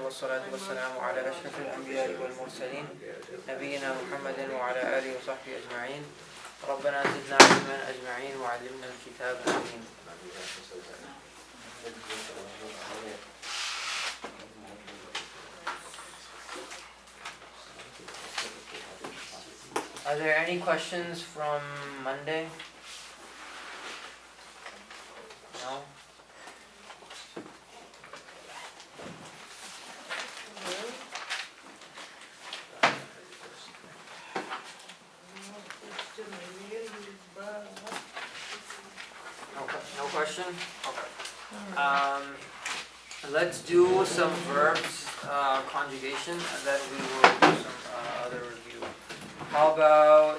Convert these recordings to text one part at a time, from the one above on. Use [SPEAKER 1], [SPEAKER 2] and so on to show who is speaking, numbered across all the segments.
[SPEAKER 1] والصلاة والسلام على أشرف الأنبياء والمرسلين نبينا محمد وعلى آله وصحبه أجمعين. ربنا زدنا علما أجمعين وعلمنا الكتاب آمين. Are there any questions from Monday? No? No question? Okay. Let's do some verbs conjugation, and then we will do some other review. How about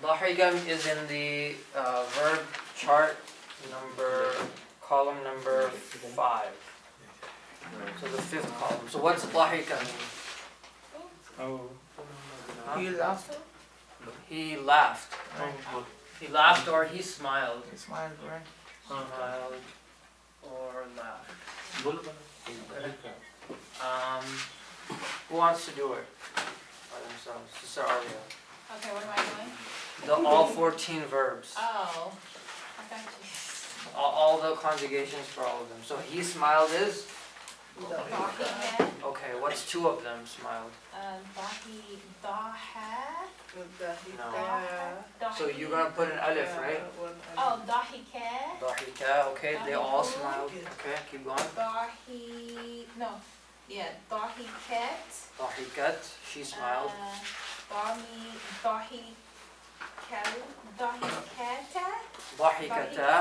[SPEAKER 1] Dhahika is in the verb chart column number 5. So the 5th column. So what's Dhahika mean?
[SPEAKER 2] Oh.
[SPEAKER 3] He laughed.
[SPEAKER 1] He laughed. He laughed or he smiled.
[SPEAKER 3] He smiled, right?
[SPEAKER 1] Smiled or laughed. Who wants to do it by themselves? Sister Arya.
[SPEAKER 4] Okay, what am I doing?
[SPEAKER 1] All 14 verbs.
[SPEAKER 4] Oh, I got you.
[SPEAKER 1] All the conjugations for all of them. So he smiled is?
[SPEAKER 4] Dhahika.
[SPEAKER 1] Okay, what's 2 of them smiled? No. So you're going to put an alif, right?
[SPEAKER 4] Oh, Dhahika.
[SPEAKER 1] Dhahika, okay, they all smiled. Okay, keep going.
[SPEAKER 4] Dhahikat.
[SPEAKER 1] Dhahikat, she smiled.
[SPEAKER 4] Dhahikata.
[SPEAKER 1] Dhahikata,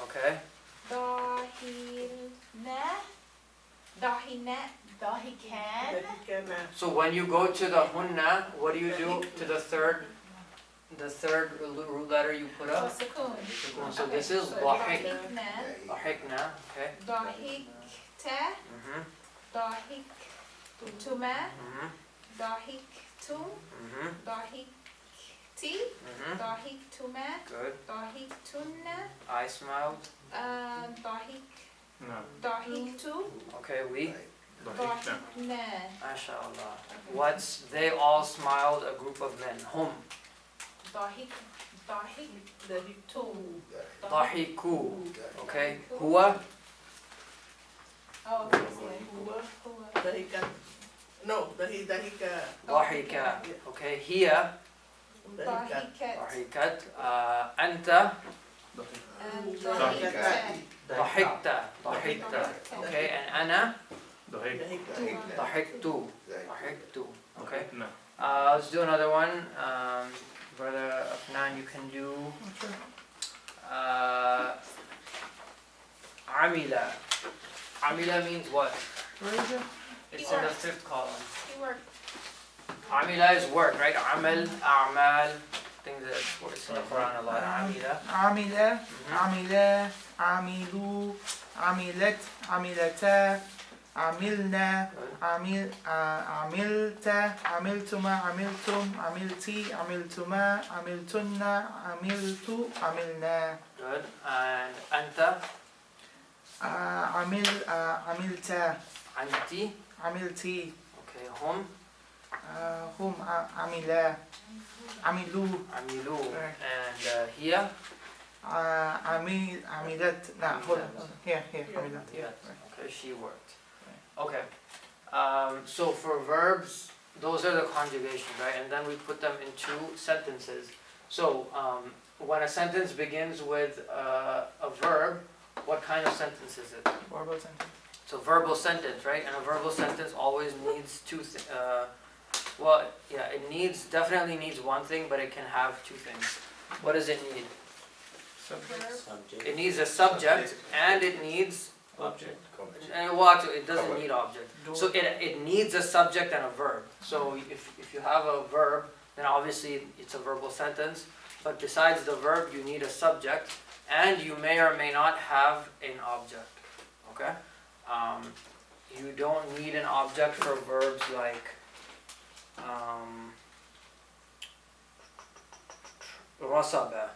[SPEAKER 1] okay.
[SPEAKER 4] Dahikan.
[SPEAKER 1] So when you go to the hunna, what do you do to the third root letter you put up?
[SPEAKER 4] Sukoon.
[SPEAKER 1] So this is dhahik. Dhahikna, okay.
[SPEAKER 4] Dhahikta.
[SPEAKER 1] Mhm.
[SPEAKER 4] Dhahiktuma.
[SPEAKER 1] Mhm.
[SPEAKER 4] Dhahiktum.
[SPEAKER 1] Mhm.
[SPEAKER 4] Dhahikti.
[SPEAKER 1] Mhm.
[SPEAKER 4] Dhahiktuma.
[SPEAKER 1] Good.
[SPEAKER 4] Dhahiktunna.
[SPEAKER 1] I smiled.
[SPEAKER 4] Dhahiktu.
[SPEAKER 1] Okay, we.
[SPEAKER 4] Dhahikna.
[SPEAKER 1] MashaAllah. They all smiled, a group of men. Hum.
[SPEAKER 4] Dhahiktu.
[SPEAKER 1] Dhahiku. Okay. Huwa.
[SPEAKER 4] Oh, okay.
[SPEAKER 1] Dhahika. Okay. Hiya.
[SPEAKER 4] Dhahikat.
[SPEAKER 1] Dhahikat. Anta.
[SPEAKER 4] And Dhahikat.
[SPEAKER 1] Dhahikta. Dhahikta. Okay. And ana. Dhahiktu. Dhahiktu. Okay. Let's do another one. Brother Afnan, you can do Amila. Amila means what?
[SPEAKER 3] Where is it?
[SPEAKER 1] It's in the 5th column.
[SPEAKER 4] He worked.
[SPEAKER 1] Amila is work, right? Amal, a'mal. I think it's in the Quran a lot. Amila.
[SPEAKER 3] عمل عملا عملوا عملت عملتا عملنا عملت عملتما عملتم عملتي عملتما عملتن عملت عملنا.
[SPEAKER 1] Good. And anta.
[SPEAKER 3] عملتا
[SPEAKER 1] Anti.
[SPEAKER 3] عملتي.
[SPEAKER 1] Okay. Hum.
[SPEAKER 3] هم عملا عملوا.
[SPEAKER 1] Amilu.
[SPEAKER 3] Correct.
[SPEAKER 1] And here.
[SPEAKER 3] عملت. لا hold on. Here عملت.
[SPEAKER 1] Yes. Okay. She worked. Okay. So for verbs, those are the conjugations, right? And then we put them into sentences. So when a sentence begins with a verb, what kind of sentence is it?
[SPEAKER 3] Verbal sentence.
[SPEAKER 1] So verbal sentence, right? And a verbal sentence always needs it definitely needs one thing, but it can have 2 things. What does it need?
[SPEAKER 3] Subject.
[SPEAKER 1] It needs a subject and it needs
[SPEAKER 2] Object.
[SPEAKER 1] it doesn't need object. So it needs a subject and a verb. So if you have a verb, then obviously it's a verbal sentence. But besides the verb, you need a subject, and you may or may not have an object. Okay? You don't need an object for verbs like rasaba,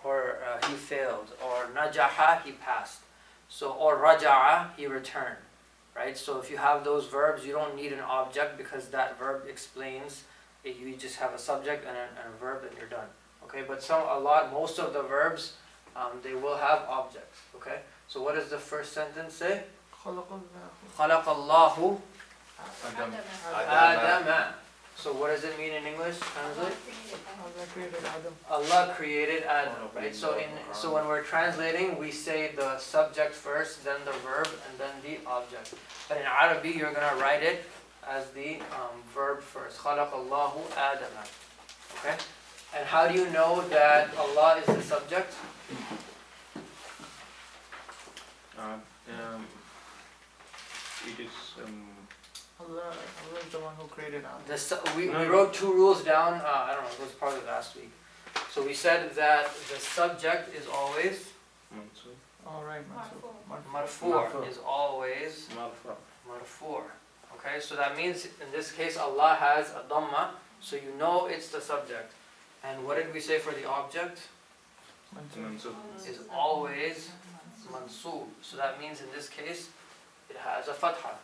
[SPEAKER 1] or he failed, or najaha, he passed. So, or raja'a, he returned, right? So if you have those verbs, you don't need an object because that verb explains. You just have a subject and a verb, and you're done. Okay, but most of the verbs, they will have objects. Okay, so what does the first sentence say?
[SPEAKER 3] خلق الله
[SPEAKER 1] خلق الله
[SPEAKER 2] Adam.
[SPEAKER 1] Adama. So what does it mean in English? Translate.
[SPEAKER 3] Allah created Adam.
[SPEAKER 1] Allah created Adam, right? So when we're translating, we say the subject first, then the verb, and then the object. But in Arabic, you're gonna write it as the verb first. خلق الله آدم. Okay? And how do you know that Allah is the subject?
[SPEAKER 2] It is
[SPEAKER 3] Allah is the one who created Adam.
[SPEAKER 1] We wrote two rules down. I don't know. It was probably last week. So we said that the subject is always
[SPEAKER 2] Mansur.
[SPEAKER 3] All right,
[SPEAKER 1] marfu'. Is always
[SPEAKER 2] Marfa.
[SPEAKER 1] marfu'. Okay, so that means in this case Allah has a dhamma, so you know it's the subject. And what did we say for the object?
[SPEAKER 2] Mansur.
[SPEAKER 1] Is always mansub. So that means in this case it has a fatha.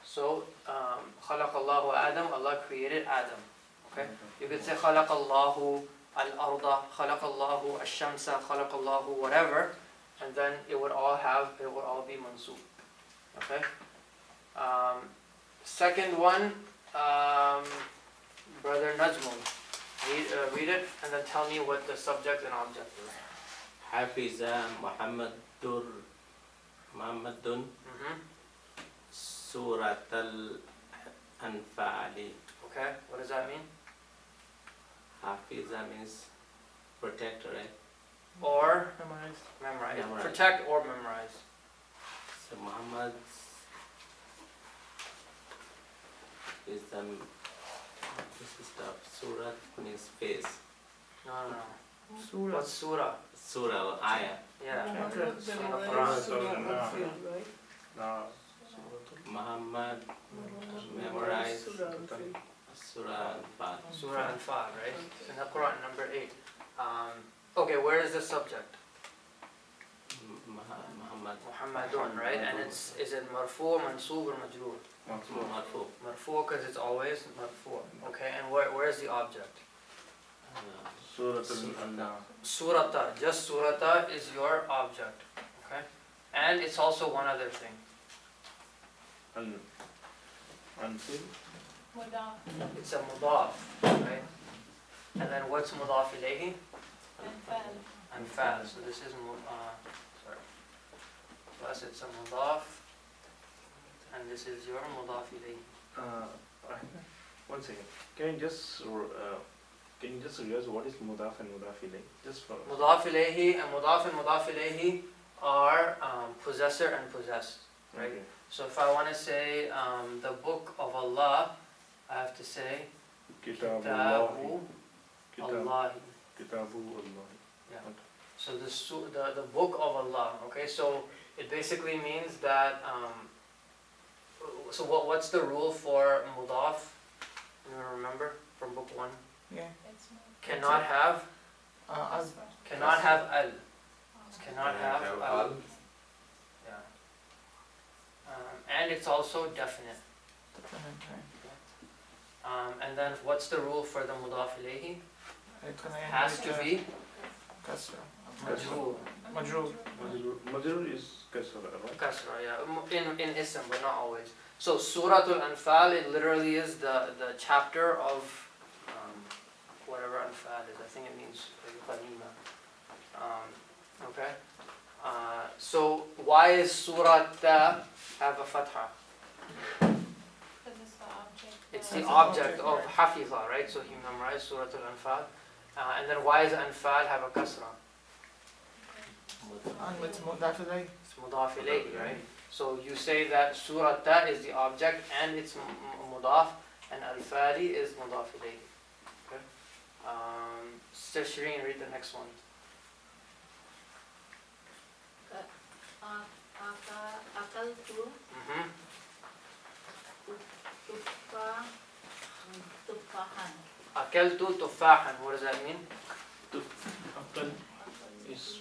[SPEAKER 1] So خلق الله Adam, Allah created Adam. Okay, you could say خلق الله الأرض, خلق الله الشمس, خلق الله whatever, and then it would all be mansub. Okay. Second one, Brother Najmul, read it and then tell me what the subject and object is.
[SPEAKER 5] Hafiza Muhammadur Muhammadun
[SPEAKER 1] Mhm.
[SPEAKER 5] Surat al-Anfal.
[SPEAKER 1] Okay, what does that mean?
[SPEAKER 5] Hafiza means protector, right?
[SPEAKER 1] Or
[SPEAKER 3] Memorized.
[SPEAKER 1] memorize.
[SPEAKER 5] Memorize.
[SPEAKER 1] Protect or memorize.
[SPEAKER 5] So Muhammad is this is the Surat means face.
[SPEAKER 1] No.
[SPEAKER 3] Surah.
[SPEAKER 1] What's surah?
[SPEAKER 5] Surah or ayah.
[SPEAKER 1] Yeah.
[SPEAKER 5] Muhammad memorized Surah Al-Fat.
[SPEAKER 1] Surah Al-Fat, right? In the Quran, number 8. Okay, where is the subject?
[SPEAKER 5] Muhammad
[SPEAKER 1] Muhammadun, right? And is it marfu, mansub, or majroor?
[SPEAKER 5] Marfu.
[SPEAKER 1] Marfu because it's always marfu. Okay, and where is the object?
[SPEAKER 2] Surah Al-Anna.
[SPEAKER 1] Surata, just surata is your object. Okay? And it's also one other thing.
[SPEAKER 2] Anfil.
[SPEAKER 1] It's a mudaf, right? And then what's mudaf ilayhi? Anfal. So this is sorry. Plus it's a mudaf, and this is your mudaf ilayhi.
[SPEAKER 2] One second. Can you just realize what is mudaf and mudaf ilayh? Just for
[SPEAKER 1] Mudaf ilayhi and mudaf ilayhi are possessor and possessed, right?
[SPEAKER 2] Okay.
[SPEAKER 1] So if I want to say the book of Allah, I have to say
[SPEAKER 2] Kitabullahi.
[SPEAKER 1] Kitabu Allah.
[SPEAKER 2] Kitabu Allah.
[SPEAKER 1] Yeah. So the book of Allah. Okay, so it basically means that. So what's the rule for mudaf? You remember from book 1?
[SPEAKER 3] Yeah.
[SPEAKER 1] Cannot have al. Cannot have al. Yeah. And it's also definite. And then what's the rule for the mudaf ilayhi? Has to be
[SPEAKER 3] Kasra.
[SPEAKER 1] majroor.
[SPEAKER 3] Majroor.
[SPEAKER 2] Majrur is kasra, right?
[SPEAKER 1] Kasra, yeah. In ism, but not always. So Suratul Anfal, it literally is the chapter of whatever Anfal is. I think it means Qanima. Okay. So why is Surat have a fatha? It's the object of Hafiza, right? So he memorized Suratul Anfal. And then why does Anfal have a kasra?
[SPEAKER 3] And it's mudaf ilayh.
[SPEAKER 1] It's mudaf ilayhi, right? So you say that Surah Ta is the object and it's mudaf, and Al-Fali is mudaf ilayhi. Okay? Sister Shireen, read the next one.
[SPEAKER 6] Akaltu
[SPEAKER 1] Mm-hmm.
[SPEAKER 6] tufahan.
[SPEAKER 1] Akeltu tufahan. What does that mean?
[SPEAKER 2] Akal is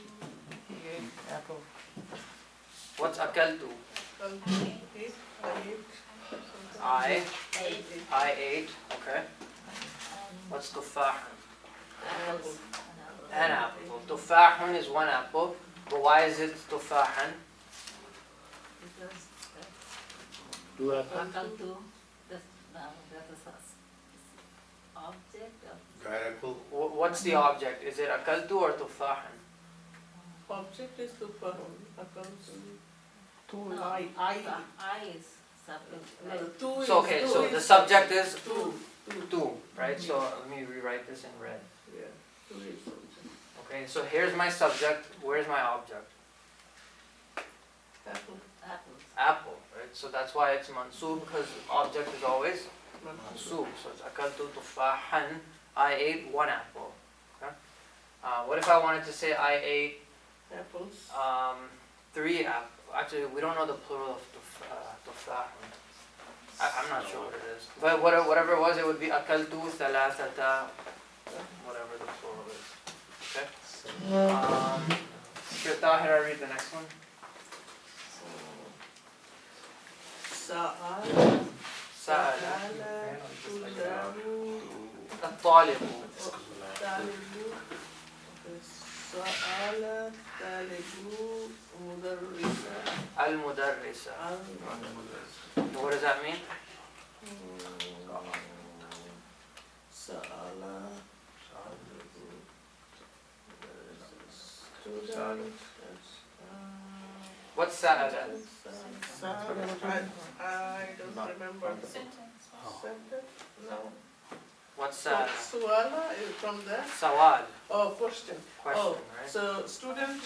[SPEAKER 3] He ate apple.
[SPEAKER 1] What's akaltu? I ate, okay. What's tufahan? An apple. Tufahan is one apple, but why is it tufahan?
[SPEAKER 2] two apples.
[SPEAKER 6] Akaltu, that is object of
[SPEAKER 1] What's the object? Is it akaltu or tufahan?
[SPEAKER 4] Object is tufahan.
[SPEAKER 3] Two.
[SPEAKER 6] I is subject. right?
[SPEAKER 4] Two is.
[SPEAKER 1] So okay, so the subject is tu, right? So let me rewrite this in red.
[SPEAKER 4] Yeah, two is subject.
[SPEAKER 1] Okay, so here's my subject, where's my object?
[SPEAKER 4] Apple.
[SPEAKER 6] Apples.
[SPEAKER 1] Apple, right? So that's why it's mansoob, because object is always mansoob. So it's akaltu tufahan, I ate one apple. Okay? What if I wanted to say I ate
[SPEAKER 4] Apples.
[SPEAKER 1] 3 apples? Actually, we don't know the plural of tufahan. I'm not sure what it is. But whatever it was, it would be akaltu thalathata, whatever the plural is. Okay? Here, Tahir, read the next one.
[SPEAKER 4] Sa'ala.
[SPEAKER 1] Sa'ala.
[SPEAKER 4] Tulabu.
[SPEAKER 1] At-talibu.
[SPEAKER 4] Talibu. Sa'ala. Talibu. Mudarrisa.
[SPEAKER 1] Al-mudarrisa.
[SPEAKER 4] Al-mudarrisa.
[SPEAKER 1] What does that mean?
[SPEAKER 4] Sa'ala. Student.
[SPEAKER 1] What's sa'ala?
[SPEAKER 4] I don't remember the sentence. No.
[SPEAKER 1] What's sa'ala?
[SPEAKER 4] Suala is from the,
[SPEAKER 1] Sawal.
[SPEAKER 4] oh, question.
[SPEAKER 1] Question, right?
[SPEAKER 4] So student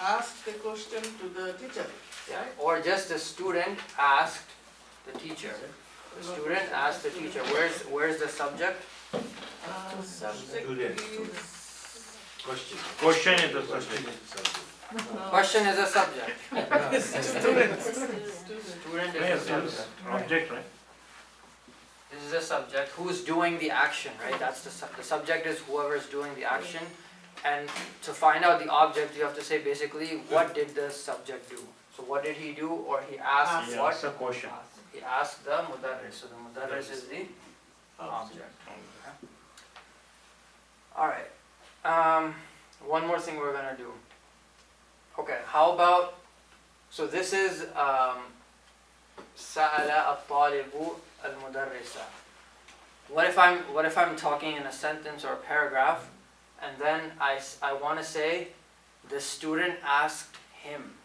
[SPEAKER 4] asked the question to the teacher,
[SPEAKER 1] Yeah. Or just the student asked the teacher. The student asked the teacher. Where's the subject?
[SPEAKER 4] Subject
[SPEAKER 2] Student.
[SPEAKER 4] is.
[SPEAKER 2] Question is the subject.
[SPEAKER 1] Question is a subject.
[SPEAKER 4] Student.
[SPEAKER 1] Student is
[SPEAKER 2] Yes,
[SPEAKER 1] a subject.
[SPEAKER 2] object, right?
[SPEAKER 1] This is a subject. Who's doing the action, right? That's the subject is whoever's doing the action. And to find out the object, you have to say basically, what did the subject do? So what did he do? Or he asked
[SPEAKER 2] Yeah,
[SPEAKER 1] what?
[SPEAKER 2] it's a question.
[SPEAKER 1] He asked the mudarris. So the mudarris is the object. Alright. One more thing we're gonna do. Okay, how about, so this is Sa'ala at-talibu al-mudarrisa. What if I'm talking in a sentence or a paragraph, and then I want to say the student asked him.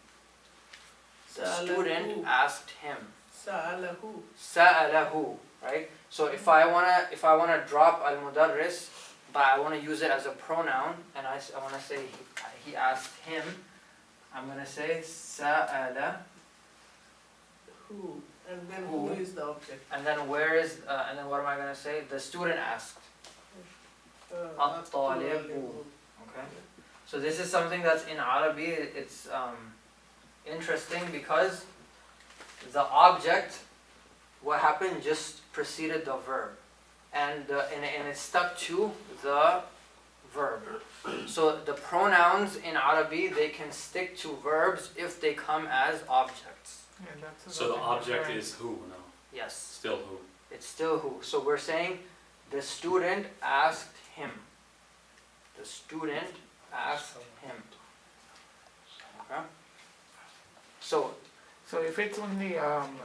[SPEAKER 1] The student asked him.
[SPEAKER 4] Sa'alahu.
[SPEAKER 1] Sa'alahu, right? So if I wanna drop al-mudarris, but I wanna use it as a pronoun, and I wanna say he asked him, I'm gonna say Sa'ala,
[SPEAKER 4] Who? And then
[SPEAKER 1] Who?
[SPEAKER 4] who is the object?
[SPEAKER 1] and then and then what am I gonna say? The student asked. At-talibu. Okay. So this is something that's in Arabi. It's interesting because the object, what happened, just preceded the verb, and it stuck to the verb. So the pronouns in Arabi, they can stick to verbs if they come as objects.
[SPEAKER 3] Yeah, that's
[SPEAKER 7] So the object is who now?
[SPEAKER 1] Yes,
[SPEAKER 7] Still who?
[SPEAKER 1] it's still who. So we're saying the student asked him. The student asked him. Okay? So
[SPEAKER 3] So if it's only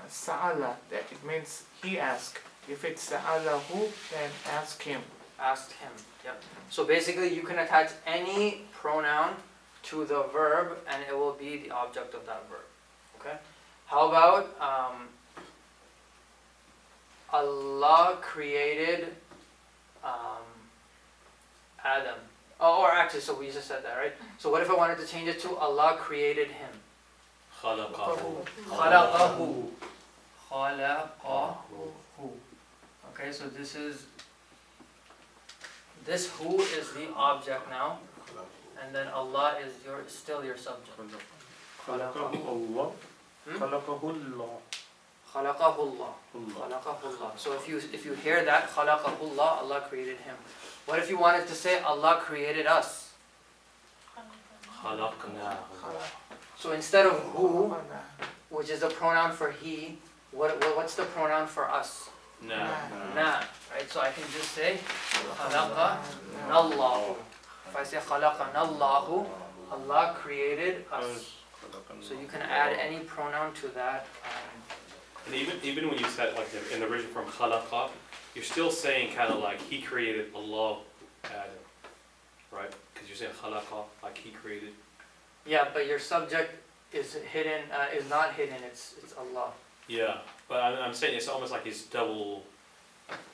[SPEAKER 3] sa'ala, that it means he asked. If it's sa'alahu, then ask him.
[SPEAKER 1] asked him. Yep. So basically, you can attach any pronoun to the verb, and it will be the object of that verb. Okay. How about Allah created Adam? Oh, or actually, so we just said that, right? So what if I wanted to change it to Allah created him?
[SPEAKER 7] خلقه.
[SPEAKER 1] خلقه. خلقه. Okay, so this who is the object now, and then Allah is still your subject.
[SPEAKER 2] خلقه الله. خلقه الله.
[SPEAKER 1] خلقه الله. خلقه الله. So if you hear that, خلقه الله, Allah created him. What if you wanted to say Allah created us?
[SPEAKER 7] خلقناه.
[SPEAKER 1] So instead of who,
[SPEAKER 3] خلقنا.
[SPEAKER 1] which is a pronoun for he, what's the pronoun for us?
[SPEAKER 7] Nah.
[SPEAKER 1] Na, right? So I can just say Allahu. If I say Allahu, Allah created us. So you can add any pronoun to that.
[SPEAKER 7] And even when you said like in the original form khalaqa, you're still saying kind of like he created Allah, Adam, right? Because you're saying khalaqa, like he created.
[SPEAKER 1] Yeah, but your subject is hidden, is not hidden. It's Allah.
[SPEAKER 7] Yeah, but I'm saying it's almost like it's double.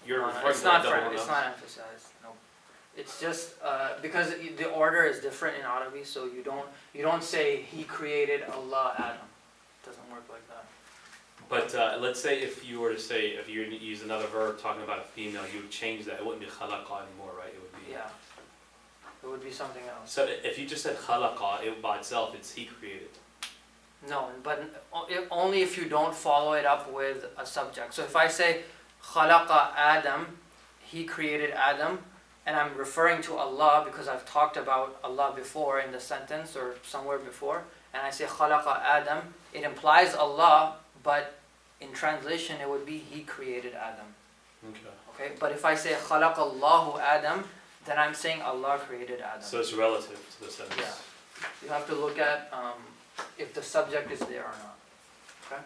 [SPEAKER 7] You're
[SPEAKER 1] No,
[SPEAKER 7] referring
[SPEAKER 1] it's
[SPEAKER 7] to like
[SPEAKER 1] not
[SPEAKER 7] double
[SPEAKER 1] friend. It's
[SPEAKER 7] pronouns.
[SPEAKER 1] not emphasized. No, it's just because the order is different in Arabic, so you don't say he created Allah Adam. It doesn't work like that.
[SPEAKER 7] But let's say if you were to say, if you were to use another verb talking about a female, you would change that. It wouldn't be khalaqa anymore, right? It would be.
[SPEAKER 1] Yeah, it would be something else.
[SPEAKER 7] So if you just said khalaqa, it by itself, it's he created.
[SPEAKER 1] No, but only if you don't follow it up with a subject. So if I say khalaqa Adam, he created Adam, and I'm referring to Allah because I've talked about Allah before in the sentence or somewhere before, and I say khalaqa Adam, it implies Allah, but in translation it would be he created Adam.
[SPEAKER 7] Okay.
[SPEAKER 1] Okay, but if I say khalaqa Allahu Adam, then I'm saying Allah created Adam.
[SPEAKER 7] So it's relative to the sentence.
[SPEAKER 1] Yeah. You have to look at if the subject is there or not. Okay.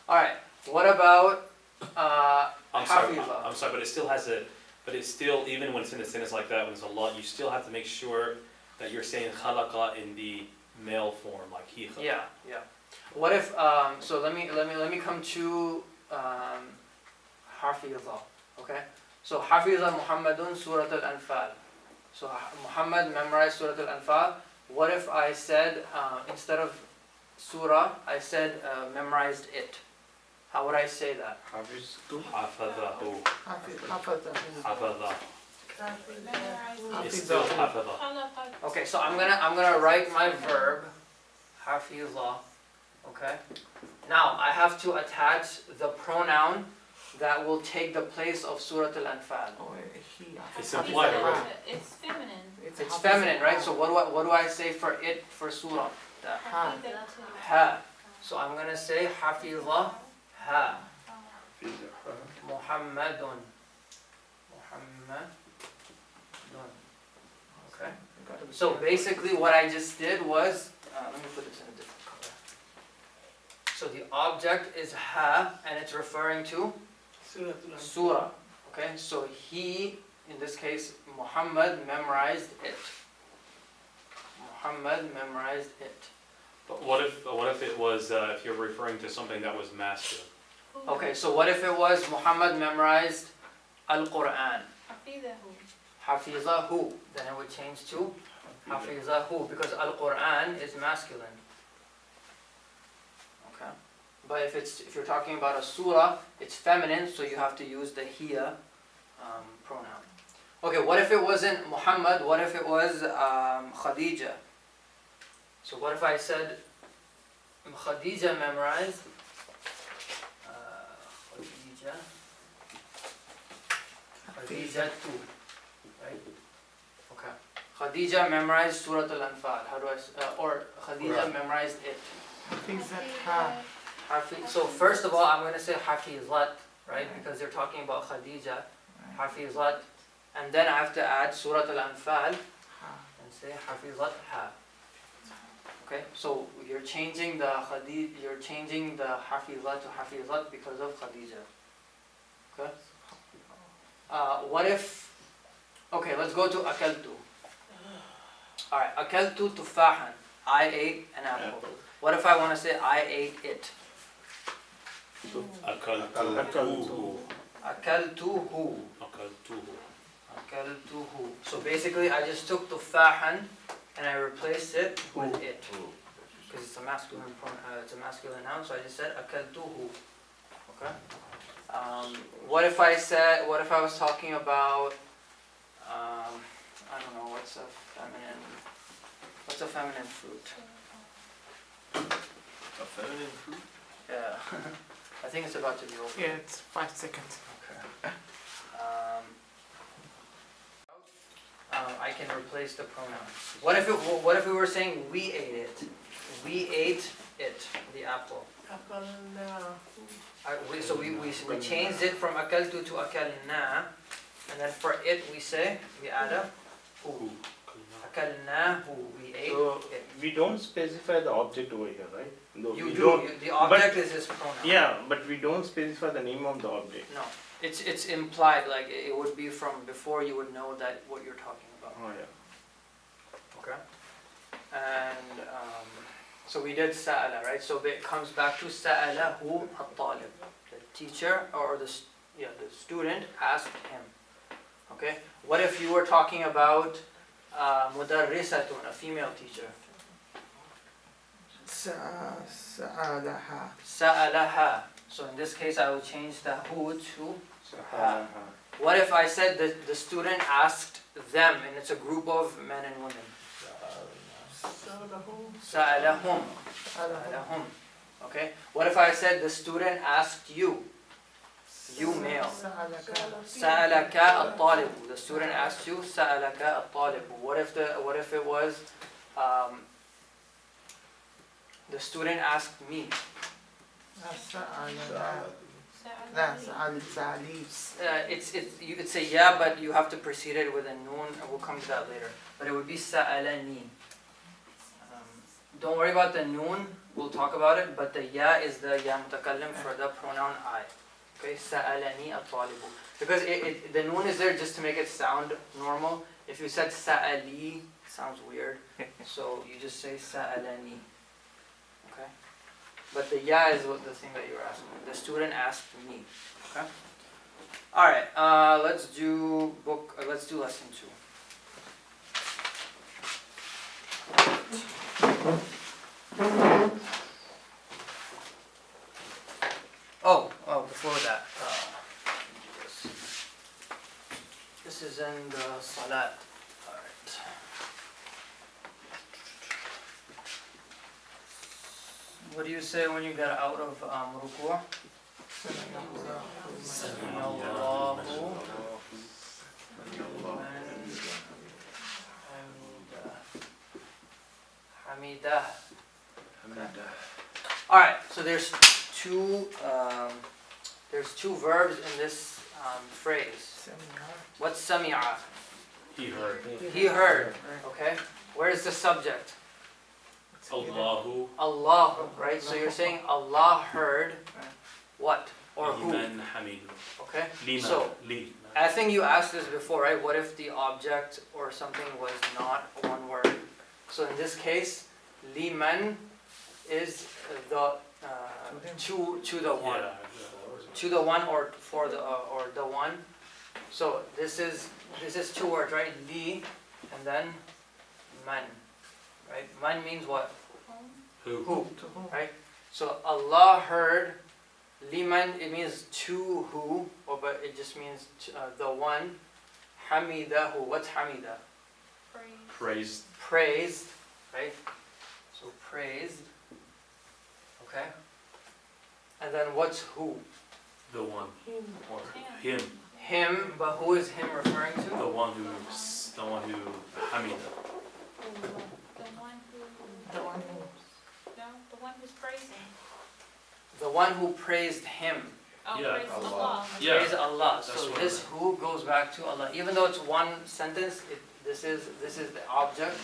[SPEAKER 1] All right. What about
[SPEAKER 7] I'm sorry,
[SPEAKER 1] Hafiza?
[SPEAKER 7] but it still has a, but it's still, even when it's in a sentence like that, when it's a lot, you still have to make sure that you're saying khalaqa in the male form, like he khalaqa.
[SPEAKER 1] Yeah, yeah. What if so let me come to Hafiza. Okay. So Hafiza Muhammadun Surat al-Anfal. So Muhammad memorized Surat al-Anfal. What if I said instead of surah, I said memorized it? How would I say that?
[SPEAKER 2] Hafiztu.
[SPEAKER 7] Hafadahu.
[SPEAKER 3] حفظه.
[SPEAKER 7] Hafada.
[SPEAKER 4] Memorize.
[SPEAKER 7] It's still hafada.
[SPEAKER 4] خلق.
[SPEAKER 1] Okay, so I'm gonna write my verb, Hafiza. Okay. Now I have to attach the pronoun that will take the place of Surah Al-Anfal.
[SPEAKER 3] Oh, he.
[SPEAKER 7] It's implied already.
[SPEAKER 4] It's feminine.
[SPEAKER 1] It's feminine, right? So what do I say for it for Surah? The
[SPEAKER 3] Ha.
[SPEAKER 1] ha. So I'm gonna say Hafiza ha. Muhammadun. Muhammadun. Okay. So basically what I just did was, let me put this in a different color. So the object is ha, and it's referring to surah. Okay, so he, in this case, Muhammad memorized it. Muhammad memorized it.
[SPEAKER 7] But what if it was, if you're referring to something that was masculine?
[SPEAKER 1] Okay, so what if it was Muhammad memorized Al-Quran? Hafizahu. Then it would change to Hafizahu because Al-Quran is masculine. Okay. But if you're talking about a surah, it's feminine, so you have to use the hiya pronoun. Okay, what if it wasn't Muhammad? What if it was Khadija? So what if I said Khadija memorized Khadija too, right? Okay. Khadija memorized Surah Al-Anfal. How do I or Khadija memorized it?
[SPEAKER 3] حفظتها.
[SPEAKER 1] So first of all, I'm going to say Hafizat, right? Because they're talking about Khadija. Hafizat. And then I have to add Surah Al-Anfal and say Hafizat ha. Okay? So you're changing the Hafizat to Hafizat because of Khadija. Okay? What if, okay, let's go to Akaltu. Alright, Akaltu tufahan. I ate an apple. What if I want to say I ate it?
[SPEAKER 7] Akaltuhu.
[SPEAKER 1] Akaltuhu.
[SPEAKER 7] Akaltuhu.
[SPEAKER 1] Akaltuhu. So basically I just took tufahan and I replaced it with it. Because it's a masculine noun, so I just said akaltuhu. Okay? What if I was talking about, I don't know, what's a feminine fruit?
[SPEAKER 2] A feminine fruit?
[SPEAKER 1] Yeah. I think it's about to be over.
[SPEAKER 3] Yeah, it's 5 seconds.
[SPEAKER 1] Okay. I can replace the pronoun. What if we were saying we ate it? We ate it, the apple. So we changed it from akaltu to akalna, and then for it we say, we add a hu. Akalnahu, we ate
[SPEAKER 2] So
[SPEAKER 1] it.
[SPEAKER 2] we don't specify the object over here, right? No,
[SPEAKER 1] You
[SPEAKER 2] we
[SPEAKER 1] do,
[SPEAKER 2] don't-
[SPEAKER 1] the object is his pronoun.
[SPEAKER 2] Yeah, but we don't specify the name of the object.
[SPEAKER 1] No, it's implied, like it would be from before you would know that what you're talking about.
[SPEAKER 2] Oh, yeah.
[SPEAKER 1] Okay. And so we did sa'ala, right? So it comes back to sa'alahu at-talib. The teacher or the student asked him. Okay. What if you were talking about mudarrisatun, a female teacher?
[SPEAKER 3] Sa'alaha.
[SPEAKER 1] Sa'alaha. So in this case, I will change the hu to ha.
[SPEAKER 2] Uh-huh.
[SPEAKER 1] What if I said that the student asked them, and it's a group of men and women? Sa'alahum. Sa'alahum. Okay. What if I said the student asked you? You male. Sa'alaka at-talibu. The student asked you. Sa'alaka at-talibu. What if it was the student asked me? You could say yeah, but you have to precede it with a noon, and we'll come to that later. But it would be sa'alani. Don't worry about the noon, we'll talk about it, but the ya is the ya mutakallim for the pronoun I. Okay, sa'alani at-talibu. Because the noon is there just to make it sound normal. If you said sa'ali, it sounds weird. So you just say sa'alani. Okay? But the ya is the thing that you're asking. The student asked me. Okay? Alright, let's do lesson 2. Before that, this is in the salat. Alright. What do you say when you get out of ruku'? Sami Allahu Hamidah. Alright, so there's two verbs in this phrase. What's sami'a?
[SPEAKER 7] He heard.
[SPEAKER 1] He heard. Okay. Where's the subject?
[SPEAKER 7] Allahu.
[SPEAKER 1] Allahu, right? So you're saying Allah heard what? Or who?
[SPEAKER 7] Liman hamidu.
[SPEAKER 1] Okay.
[SPEAKER 7] Liman.
[SPEAKER 1] So,
[SPEAKER 7] Li.
[SPEAKER 1] I think you asked this before, right? What if the object or something was not one word? So in this case, liman is the to the one.
[SPEAKER 7] Yeah.
[SPEAKER 1] To the one or for the or the one. So this is 2 words, right? Li and then man. Right? Man means what? Who. Right? So Allah heard liman, it means to who, but it just means the one. Hamidahu, what's hamida?
[SPEAKER 7] Praised.
[SPEAKER 1] Praised, right? So praised. Okay? And then what's who?
[SPEAKER 7] The one. Or him.
[SPEAKER 1] Him, but who is him referring to?
[SPEAKER 7] The one who hamida.
[SPEAKER 4] The one who's praising.
[SPEAKER 1] The one who praised him.
[SPEAKER 4] Oh,
[SPEAKER 7] Yeah.
[SPEAKER 4] praise Allah.
[SPEAKER 7] Yeah.
[SPEAKER 1] Praise Allah.
[SPEAKER 7] That's
[SPEAKER 1] So
[SPEAKER 7] what
[SPEAKER 1] this
[SPEAKER 7] I
[SPEAKER 1] who goes back to Allah. Even though it's one sentence, this is the object.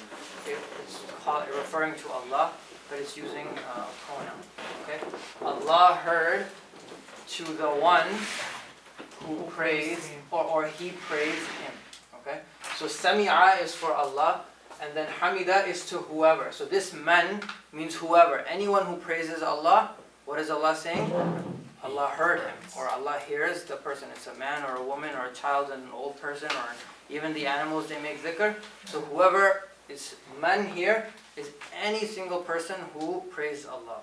[SPEAKER 1] It's referring to Allah, but it's using a pronoun. Okay? Allah heard to the one who praised, or he praised him. Okay? So sami'a is for Allah, and then hamida is to whoever. So this man means whoever. Anyone who praises Allah, what is Allah saying? Allah heard him, or Allah hears the person. It's a man or a woman or a child and an old person, or even the animals, they make dhikr. So whoever is man here is any single person who praised Allah.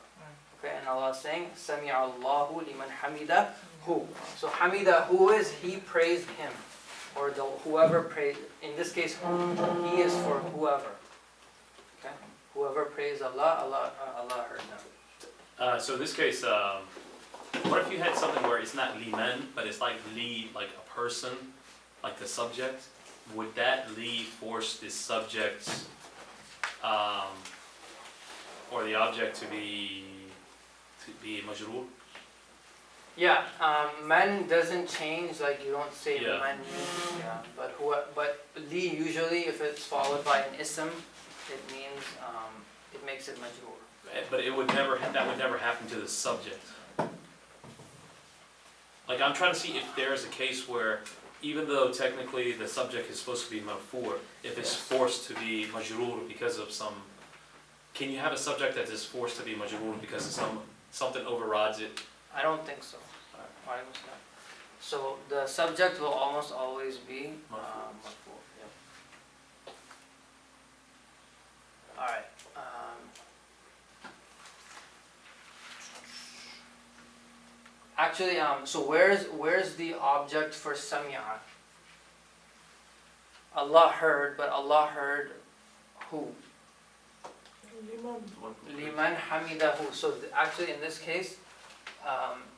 [SPEAKER 1] Okay, and Allah is saying, Sami'a Allahu liman hamida hu. So hamida hu is he praised him, or whoever praised. In this case, he is for whoever. Okay, whoever praised Allah, Allah heard them.
[SPEAKER 7] So in this case, what if you had something where it's not liman, but it's like li, like a person, like the subject, would that li force the subject, or the object to be majroor?
[SPEAKER 1] Yeah, man doesn't change, like you don't say
[SPEAKER 7] Yeah.
[SPEAKER 1] man, yeah, but li usually if it's followed by an ism, it means, it makes it majroor.
[SPEAKER 7] But it would never, that would never happen to the subject. Like, I'm trying to see if there's a case where, even though technically the subject is supposed to be marfu', if it's forced to be majroor because of some, can you have a subject that is forced to be majroor because of something overrides it?
[SPEAKER 1] I don't think so. Alright, so the subject will almost always be marfu'. Alright, actually, so where's the object for sami'a? Allah heard, but Allah heard who? Liman hamidahu. So actually in this case,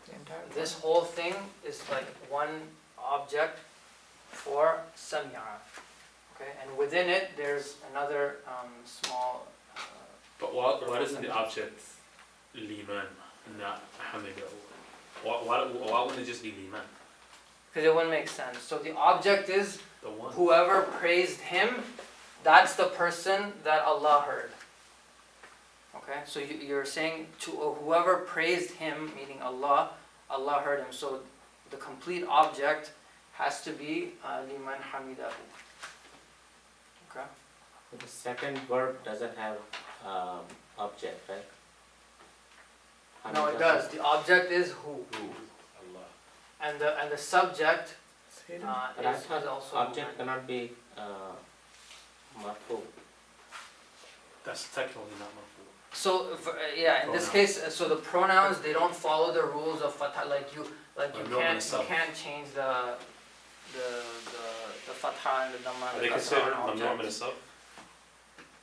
[SPEAKER 3] The entire
[SPEAKER 1] this whole thing is like one object for sami'a. Okay, and within it there's another small.
[SPEAKER 7] But why doesn't the object liman, not hamidahu? Why wouldn't it just be liman?
[SPEAKER 1] Because it wouldn't make sense. So the object is
[SPEAKER 7] The one.
[SPEAKER 1] whoever praised him, that's the person that Allah heard. Okay, so you're saying to whoever praised him, meaning Allah, Allah heard him. So the complete object has to be liman hamidahu. Okay.
[SPEAKER 5] The second verb doesn't have object, right?
[SPEAKER 1] No, it does. The object is who,
[SPEAKER 7] Allah.
[SPEAKER 1] and the subject
[SPEAKER 5] But I
[SPEAKER 1] is
[SPEAKER 5] thought
[SPEAKER 1] also
[SPEAKER 5] object
[SPEAKER 1] man.
[SPEAKER 5] cannot be marfu.
[SPEAKER 7] That's technically not marfu'.
[SPEAKER 1] So yeah, in this case, so the pronouns they don't follow the rules of fatha. Like you can't change the fatha and the dhamma.
[SPEAKER 7] Are
[SPEAKER 1] and
[SPEAKER 7] they
[SPEAKER 1] the kasra
[SPEAKER 7] considered
[SPEAKER 1] on
[SPEAKER 7] mamnu' min
[SPEAKER 1] objects.
[SPEAKER 7] as-sarf?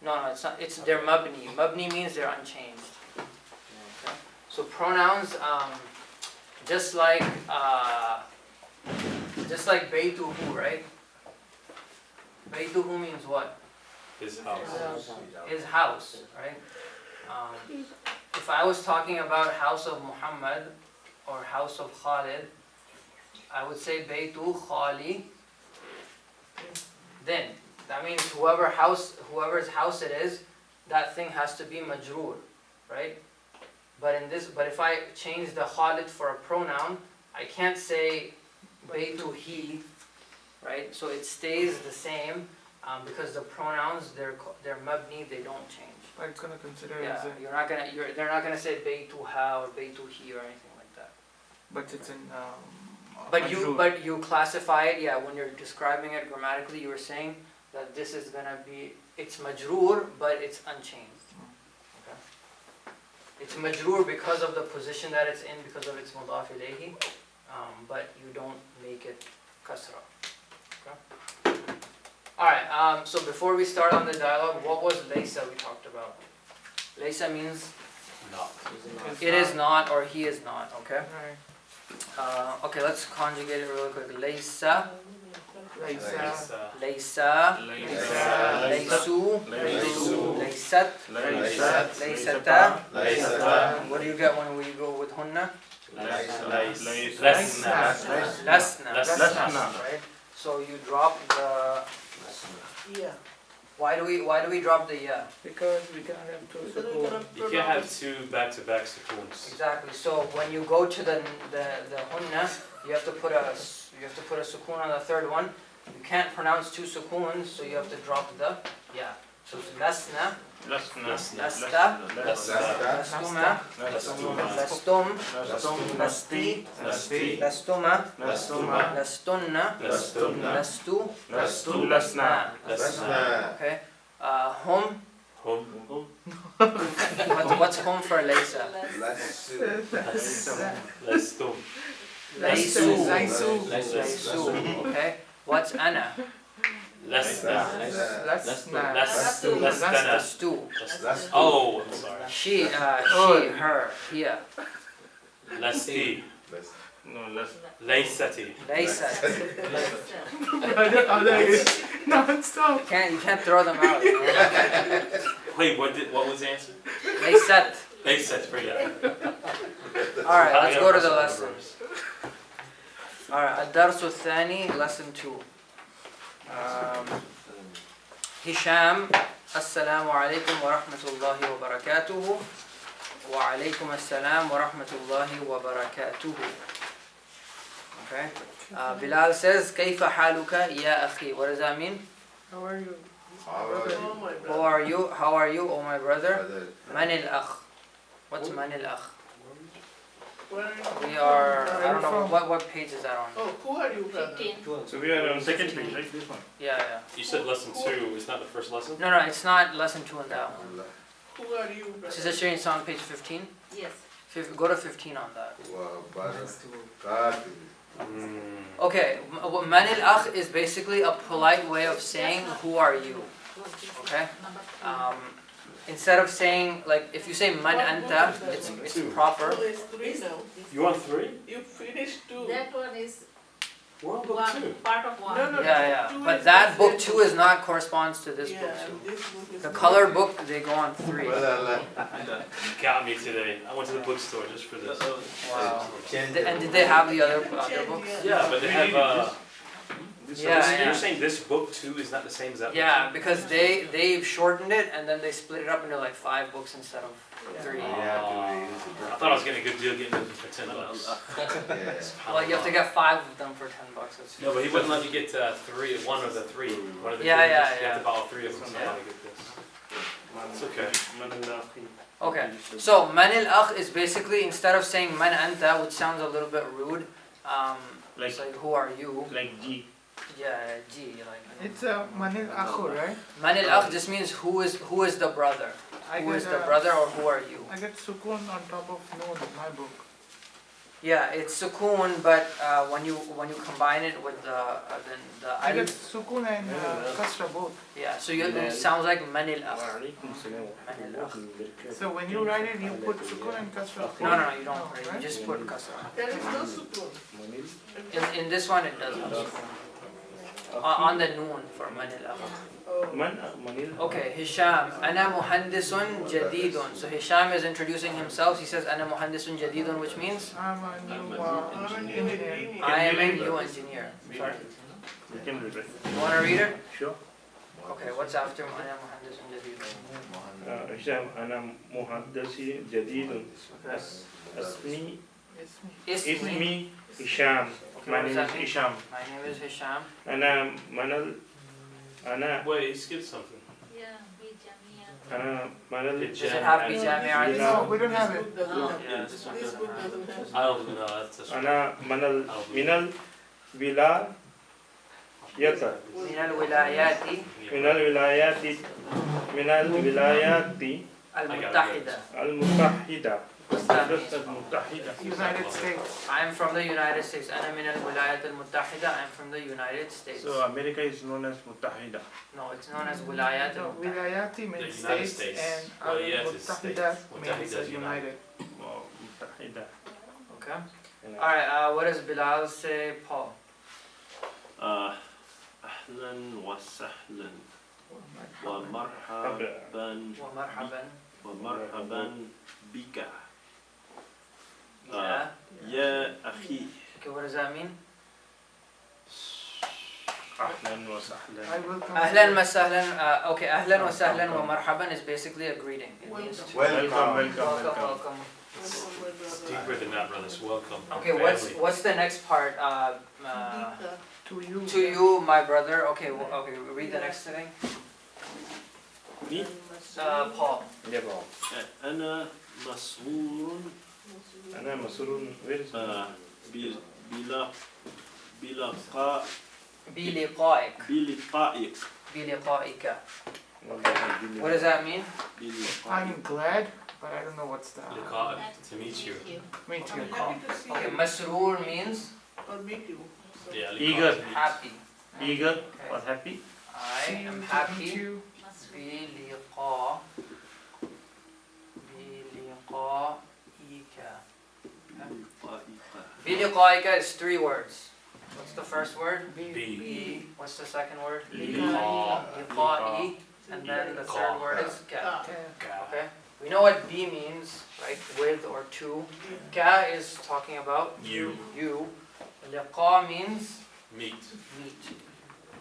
[SPEAKER 1] No, it's not. It's they're mabni. Mabni means they're unchanged. Okay? So pronouns, just like baytuhu, right? Baytuhu means what?
[SPEAKER 7] His house.
[SPEAKER 1] His house, right? If I was talking about house of Muhammad or house of Khalid, I would say Baytu Khali. Then that means whoever's house it is, that thing has to be majroor, right? But if I change the Khalid for a pronoun, I can't say Baytu he, right? So it stays the same because the pronouns they're mabni, they don't change.
[SPEAKER 3] But it's gonna consider
[SPEAKER 1] Yeah,
[SPEAKER 3] as a,
[SPEAKER 1] they're not gonna say Baytuha or Baytuhi or anything like that.
[SPEAKER 3] but it's in
[SPEAKER 1] But you classify it, yeah, when you're describing it grammatically, you were saying that this is gonna be, it's majroor, but it's unchanged. Okay? It's majroor because of the position that it's in, because of its mudaf ilayhi, but you don't make it kasra. Okay? Alright, so before we start on the dialogue, what was laysa we talked about? Laysa means
[SPEAKER 7] Not.
[SPEAKER 1] it is not or he is not, okay?
[SPEAKER 3] Right.
[SPEAKER 1] Okay, let's conjugate it really quick. Laysa,
[SPEAKER 3] Laysa,
[SPEAKER 1] laysa,
[SPEAKER 3] Laysa,
[SPEAKER 1] laysu,
[SPEAKER 3] Laysu,
[SPEAKER 1] laysat,
[SPEAKER 3] Laysat,
[SPEAKER 1] laysata.
[SPEAKER 6] Laysata.
[SPEAKER 1] What do you get when we go with hunna?
[SPEAKER 7] Lasna.
[SPEAKER 1] Lasna.
[SPEAKER 3] Lasna.
[SPEAKER 1] Right? So you drop the.
[SPEAKER 4] Yeah.
[SPEAKER 1] Why do we drop the ya?
[SPEAKER 3] because we cannot have two
[SPEAKER 4] Because we
[SPEAKER 3] sukoon.
[SPEAKER 4] cannot
[SPEAKER 7] You can't have two back-to-back sukoons.
[SPEAKER 1] Exactly. So when you go to the hunna, you have to put a sukoon on the third one. You can't pronounce two sukoons, so you have to drop the ya. So it's lasna, lasta, lastuma, lastum, lasti, lastuma, lastunna, lastu, lasna. Okay. Hum. What's hum for laysa?
[SPEAKER 7] Lastum.
[SPEAKER 1] Laysu.
[SPEAKER 3] Laysu.
[SPEAKER 1] Laysu. Okay. What's ana?
[SPEAKER 7] Lasna.
[SPEAKER 3] Lasna.
[SPEAKER 7] Lastana.
[SPEAKER 1] Lastu.
[SPEAKER 7] Oh, I'm sorry.
[SPEAKER 1] She, her, here.
[SPEAKER 7] Lasti.
[SPEAKER 2] No, less.
[SPEAKER 7] Laysati.
[SPEAKER 1] Laysa.
[SPEAKER 3] Non-stop.
[SPEAKER 1] You can't throw them out, you know?
[SPEAKER 7] Wait, what was the answer?
[SPEAKER 1] Laysat.
[SPEAKER 7] They said, forget it.
[SPEAKER 1] Alright, let's
[SPEAKER 7] I
[SPEAKER 1] go to
[SPEAKER 7] got
[SPEAKER 1] the
[SPEAKER 7] Russell
[SPEAKER 1] lesson.
[SPEAKER 7] numbers.
[SPEAKER 1] Alright, الدرس الثاني, lesson 2. هشام, السلام عليكم ورحمة الله وبركاته. وعليكم السلام ورحمة الله وبركاته. Okay. Bilal says, كيف حالك يا أخي? What does that mean?
[SPEAKER 3] How are you?
[SPEAKER 4] Oh my
[SPEAKER 1] How
[SPEAKER 4] God.
[SPEAKER 1] are you? How are you, oh my brother? من الأخ? What's من الأخ?
[SPEAKER 4] Where are you?
[SPEAKER 1] We are,
[SPEAKER 3] Where
[SPEAKER 1] I
[SPEAKER 3] are
[SPEAKER 1] don't
[SPEAKER 3] you
[SPEAKER 1] know,
[SPEAKER 3] from?
[SPEAKER 1] what page is that on?
[SPEAKER 4] Oh, who are you, brother?
[SPEAKER 6] 15.
[SPEAKER 2] So we are on second page, right, this one?
[SPEAKER 1] Yeah,
[SPEAKER 7] You said lesson 2 is not the first lesson?
[SPEAKER 1] yeah. No, it's not lesson 2 in that one.
[SPEAKER 4] Who are you, brother?
[SPEAKER 1] Sister Shirin, it's on page 15.
[SPEAKER 6] Yes.
[SPEAKER 1] Go to 15 on that.
[SPEAKER 7] Mm.
[SPEAKER 1] Okay, man al-akh is basically a polite way of saying, who are you? Okay? Instead of saying, like, if you say man anta, it's proper.
[SPEAKER 4] Oh, it's 3 now.
[SPEAKER 7] You on 3?
[SPEAKER 4] You finished 2.
[SPEAKER 6] That one is
[SPEAKER 7] We're on book
[SPEAKER 6] one,
[SPEAKER 7] 2.
[SPEAKER 6] part of one.
[SPEAKER 4] No, no,
[SPEAKER 1] Yeah,
[SPEAKER 4] two
[SPEAKER 1] but
[SPEAKER 4] is
[SPEAKER 1] that
[SPEAKER 4] the
[SPEAKER 1] book
[SPEAKER 4] same
[SPEAKER 1] 2 is not corresponds to this
[SPEAKER 4] Yeah,
[SPEAKER 1] book
[SPEAKER 4] and
[SPEAKER 1] 2.
[SPEAKER 4] this book is
[SPEAKER 1] The
[SPEAKER 4] not.
[SPEAKER 1] color book, they go on 3.
[SPEAKER 7] You got me today. I went to the bookstore just for this.
[SPEAKER 1] Wow. And did they have the other books?
[SPEAKER 7] Yeah, but they have,
[SPEAKER 2] This
[SPEAKER 1] Yeah,
[SPEAKER 7] so
[SPEAKER 1] yeah.
[SPEAKER 7] you're saying this book 2 is not the same as that book?
[SPEAKER 1] Yeah, because they shortened it and then they split it up into like 5 books instead of 3.
[SPEAKER 7] I thought I was getting a good deal getting them for $10.
[SPEAKER 1] Well, you have to get 5 of them for $10. That's
[SPEAKER 7] No, but he wouldn't let me get 1 of the 3. One of the
[SPEAKER 1] Yeah,
[SPEAKER 7] three.
[SPEAKER 1] yeah,
[SPEAKER 7] You
[SPEAKER 1] yeah.
[SPEAKER 7] have to buy all 3 of them, so I
[SPEAKER 1] Yeah.
[SPEAKER 7] gotta get this. It's okay.
[SPEAKER 1] Okay, so man al-akh is basically, instead of saying man anta, which sounds a little bit rude, it's like who are you?
[SPEAKER 2] Like G.
[SPEAKER 1] Yeah, G, like.
[SPEAKER 3] It's a manil akhu, right?
[SPEAKER 1] Man al-akh just means who is the brother? Who is the brother or who are you?
[SPEAKER 3] I get sukun on top of noon in my book.
[SPEAKER 1] Yeah, it's sukoon, but when you combine it with the
[SPEAKER 3] I get
[SPEAKER 1] alif,
[SPEAKER 3] sukun and kasra both.
[SPEAKER 1] yeah, so it sounds like man al-akh.
[SPEAKER 3] So when you write it, you put sukun and kasra.
[SPEAKER 1] No, you don't.
[SPEAKER 3] No,
[SPEAKER 1] You
[SPEAKER 3] right?
[SPEAKER 1] just put kasra.
[SPEAKER 4] There is no sukun.
[SPEAKER 1] In this one, it does have sukun. On the noon for man al-akh.
[SPEAKER 4] Oh.
[SPEAKER 1] Okay, Hisham, أنا مهندس جديد. So Hisham is introducing himself. He says أنا مهندس جديد, which means
[SPEAKER 3] I'm a new
[SPEAKER 4] I'm a new
[SPEAKER 3] engineer.
[SPEAKER 4] engineer.
[SPEAKER 1] I am a new engineer. Sorry,
[SPEAKER 2] You can read it.
[SPEAKER 1] you want to read it?
[SPEAKER 2] Sure.
[SPEAKER 1] Okay, what's after أنا مهندس جديد?
[SPEAKER 2] هشام أنا مهندس جديد. اسمي
[SPEAKER 1] اسمي.
[SPEAKER 2] هشام.
[SPEAKER 1] Okay,
[SPEAKER 2] My
[SPEAKER 1] what does
[SPEAKER 2] name
[SPEAKER 1] that
[SPEAKER 2] is
[SPEAKER 1] mean?
[SPEAKER 2] Hisham.
[SPEAKER 1] My name is Hisham.
[SPEAKER 2] أنا
[SPEAKER 7] Wait, he skipped something.
[SPEAKER 6] Yeah, Bijamia.
[SPEAKER 2] أنا منل
[SPEAKER 1] Does it have bijami
[SPEAKER 3] No, we don't have
[SPEAKER 4] This
[SPEAKER 3] it.
[SPEAKER 4] book doesn't
[SPEAKER 6] Oh.
[SPEAKER 4] have
[SPEAKER 7] Yeah,
[SPEAKER 4] it.
[SPEAKER 7] this one
[SPEAKER 4] This
[SPEAKER 7] doesn't
[SPEAKER 4] book
[SPEAKER 7] have
[SPEAKER 4] doesn't have
[SPEAKER 7] I don't know, that's just.
[SPEAKER 2] أنا من الولاية
[SPEAKER 1] من الولايات
[SPEAKER 2] من الولايات من الولايات
[SPEAKER 1] المتحدة.
[SPEAKER 2] المتحدة
[SPEAKER 1] What's that mean?
[SPEAKER 2] المتحدة
[SPEAKER 3] United States.
[SPEAKER 1] I'm from the United States. أنا من الولايات المتحدة. I'm from the United States.
[SPEAKER 2] So America is known as متحدة.
[SPEAKER 1] No, it's known as ولايات
[SPEAKER 3] No,
[SPEAKER 1] المتحدة.
[SPEAKER 3] Wilayati means
[SPEAKER 7] The United
[SPEAKER 3] states,
[SPEAKER 7] States.
[SPEAKER 3] and
[SPEAKER 7] Wilayat is
[SPEAKER 3] Al-Muttahida
[SPEAKER 7] states.
[SPEAKER 3] means
[SPEAKER 7] Muttahida is
[SPEAKER 3] united.
[SPEAKER 2] متحدة.
[SPEAKER 1] Okay. Alright, what does Bilal say, Paul?
[SPEAKER 8] أهلا وسهلا ومرحبا
[SPEAKER 1] ومرحبا.
[SPEAKER 8] بك
[SPEAKER 1] Yeah.
[SPEAKER 8] يا أخي.
[SPEAKER 1] Okay, what does that mean?
[SPEAKER 2] أهلا وسهلا.
[SPEAKER 3] I will come.
[SPEAKER 1] أهلا وسهلا. Okay, أهلا وسهلا ومرحبا is basically a greeting. It means to
[SPEAKER 2] Welcome,
[SPEAKER 1] welcome.
[SPEAKER 4] Welcome, my
[SPEAKER 7] It's
[SPEAKER 4] brother.
[SPEAKER 7] deeper than that, brothers. Welcome.
[SPEAKER 1] Okay,
[SPEAKER 7] Family.
[SPEAKER 1] what's the next part?
[SPEAKER 4] Dita.
[SPEAKER 3] To you.
[SPEAKER 1] To you, my brother. Okay, okay. Read the next thing. Paul.
[SPEAKER 8] أنا مسرور
[SPEAKER 2] أنا مسرور. Where is
[SPEAKER 8] بلقاء
[SPEAKER 1] بلقائك.
[SPEAKER 8] بلقائك
[SPEAKER 1] بلقائك. What does that mean?
[SPEAKER 3] I'm glad, but I don't know what's the.
[SPEAKER 7] Liqa, to meet you.
[SPEAKER 3] Me too.
[SPEAKER 4] I'm happy to see
[SPEAKER 1] Okay,
[SPEAKER 4] you
[SPEAKER 1] masroor means
[SPEAKER 4] or meet you. So-
[SPEAKER 7] Yeah, liqa
[SPEAKER 2] Eager.
[SPEAKER 7] to meet.
[SPEAKER 1] happy.
[SPEAKER 2] Eager or happy?
[SPEAKER 1] I
[SPEAKER 3] See you,
[SPEAKER 1] am
[SPEAKER 3] to
[SPEAKER 1] happy.
[SPEAKER 3] meet you.
[SPEAKER 1] بلقائك. بلقائك is 3 words. What's the first word?
[SPEAKER 7] B.
[SPEAKER 1] B. What's the second word?
[SPEAKER 7] Liqa.
[SPEAKER 1] Liqa'i. And then the third word is ka.
[SPEAKER 4] Ka.
[SPEAKER 1] Okay? We know what B means, right? With or to. Ka is talking about
[SPEAKER 7] You.
[SPEAKER 1] you. Liqa means
[SPEAKER 7] Meet.
[SPEAKER 1] meet.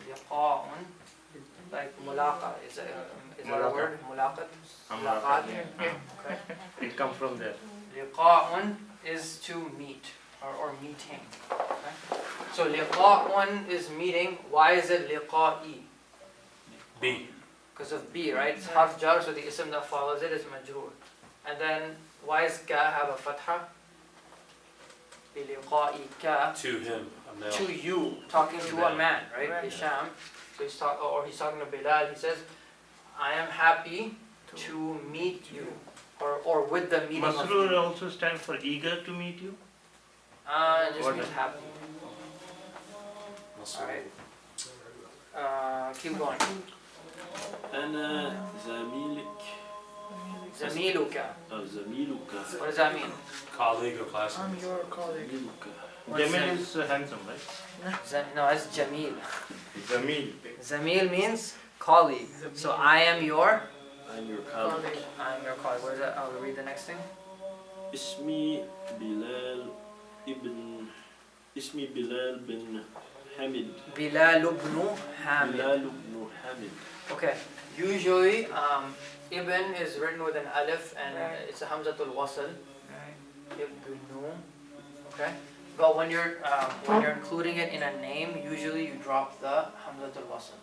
[SPEAKER 1] Liqa'un. Like mulaqa. Is that a word? Mulaqat? Mulaqat. Okay.
[SPEAKER 2] It comes from there.
[SPEAKER 1] Liqa'un is to meet or meeting. Okay? So liqa'un is meeting. Why is it liqa'i?
[SPEAKER 7] B.
[SPEAKER 1] Because of B, right? It's harf jar, so the ism that follows it is majroor. And then why does ka have a fatha? Liqa'i ka.
[SPEAKER 7] To him. A male.
[SPEAKER 1] To you, talking to a man, right?
[SPEAKER 3] Right.
[SPEAKER 1] Hisham. So he's talking to Bilal. He says, I am happy to meet you. Or with the meeting of
[SPEAKER 2] Masroor
[SPEAKER 1] you.
[SPEAKER 2] also stands for eager to meet you.
[SPEAKER 1] It just
[SPEAKER 2] What
[SPEAKER 1] means
[SPEAKER 2] is-
[SPEAKER 1] happy. Alright. Keep going.
[SPEAKER 8] أنا زميلك
[SPEAKER 1] Zamiluka.
[SPEAKER 8] أو زميلك
[SPEAKER 1] What does that mean?
[SPEAKER 7] Colleague or classmate.
[SPEAKER 3] I'm your colleague.
[SPEAKER 8] زميلك
[SPEAKER 1] What's
[SPEAKER 2] Jamil
[SPEAKER 1] that?
[SPEAKER 2] is handsome, right?
[SPEAKER 1] No, it's Jamil.
[SPEAKER 2] Zamil.
[SPEAKER 1] Zamil means colleague. So I am your
[SPEAKER 8] I'm your colleague.
[SPEAKER 1] I'm your colleague. What is that? I'll read the next thing.
[SPEAKER 8] اسمي بلال ابن اسمي بلال بن حمد
[SPEAKER 1] Bilal ibn Hamid.
[SPEAKER 8] بلال بن حمد.
[SPEAKER 1] Okay. Usually, ibn is written with an alif and
[SPEAKER 3] Right.
[SPEAKER 1] it's a hamzatul wasl.
[SPEAKER 3] Right.
[SPEAKER 1] Ibnu. Okay. But when you're including it in a name, usually you drop the hamzatul wasl.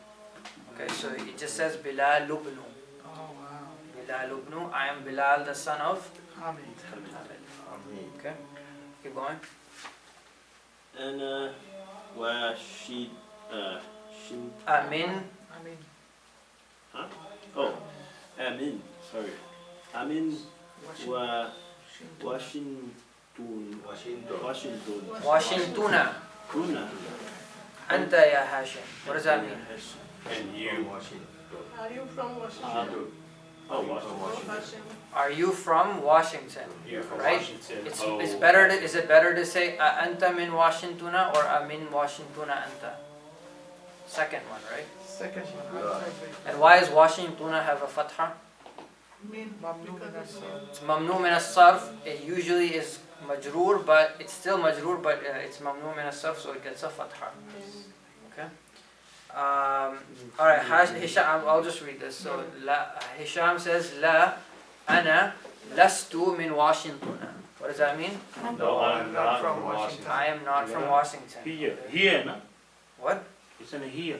[SPEAKER 1] Okay. So it just says Bilal ibn.
[SPEAKER 3] Oh wow.
[SPEAKER 1] Bilal ibn. I am Bilal, the son of
[SPEAKER 3] Hamid.
[SPEAKER 1] Hamid. Okay. Keep going.
[SPEAKER 8] أنا وشيد شن
[SPEAKER 1] Amin.
[SPEAKER 3] I mean,
[SPEAKER 8] oh أمين sorry أمين
[SPEAKER 3] Washington.
[SPEAKER 8] واشنطن
[SPEAKER 1] Washingtona.
[SPEAKER 8] هنا
[SPEAKER 1] Anta ya Hashim. What does that mean?
[SPEAKER 7] And you.
[SPEAKER 4] Are you from Washington?
[SPEAKER 8] oh Washington
[SPEAKER 4] Washington.
[SPEAKER 1] Are you from Washington?
[SPEAKER 7] You're from
[SPEAKER 1] Right?
[SPEAKER 7] Washington.
[SPEAKER 1] It's
[SPEAKER 7] Oh.
[SPEAKER 1] better. Is it better to say anta min Washingtona or min Washingtona anta? Second one, right?
[SPEAKER 3] Second one.
[SPEAKER 1] And why does Washingtona have a fatha?
[SPEAKER 4] Mean
[SPEAKER 3] Mamnu
[SPEAKER 4] because
[SPEAKER 3] min
[SPEAKER 4] of
[SPEAKER 3] as-sarf.
[SPEAKER 1] It's mamnu min as-sarf. It usually is majroor, but it's still majroor, but it's mamnu min as-sarf, so it gets a fatha. Okay. All right. Hisham. I'll just read this. So Hisham says la ana lastu min Washingtona. What does that mean?
[SPEAKER 2] No, I'm not
[SPEAKER 3] from
[SPEAKER 2] from
[SPEAKER 3] Washington.
[SPEAKER 1] I am not from Washington.
[SPEAKER 2] Here, no?
[SPEAKER 1] What?
[SPEAKER 2] It's in here.